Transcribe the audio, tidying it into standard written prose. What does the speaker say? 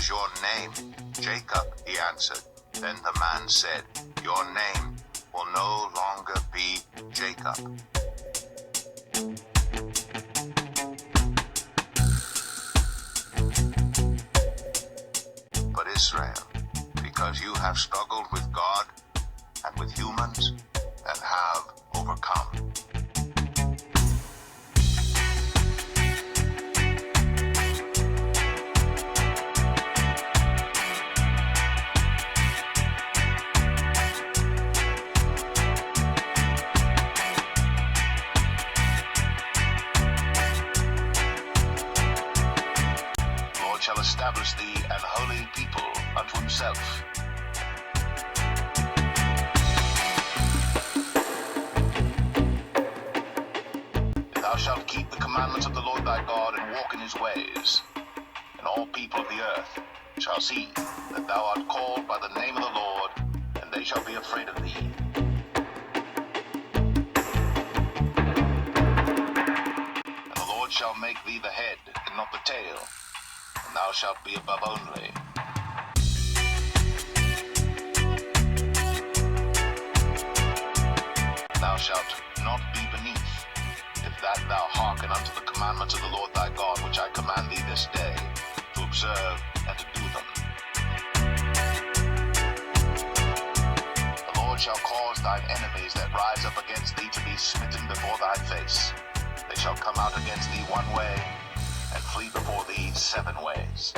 Your name? Jacob, he answered. Then the man said, Your name will no longer be Jacob, but Israel, because you have struggled with God and with humans and have overcome. Shall establish thee an holy people unto himself. Thou shalt keep the commandments of the Lord thy God and walk in his ways. And all people of the earth shall see that thou art called by the name of the Lord, and they shall be afraid of thee. And the Lord shall make thee the head and not the tail, and thou shalt be above only. Thou shalt not be beneath, if that thou hearken unto the commandments of the Lord thy God, which I command thee this day, to observe and to do them. The Lord shall cause thine enemies that rise up against thee to be smitten before thy face. They shall come out against thee one way, and flee before thee 7 ways.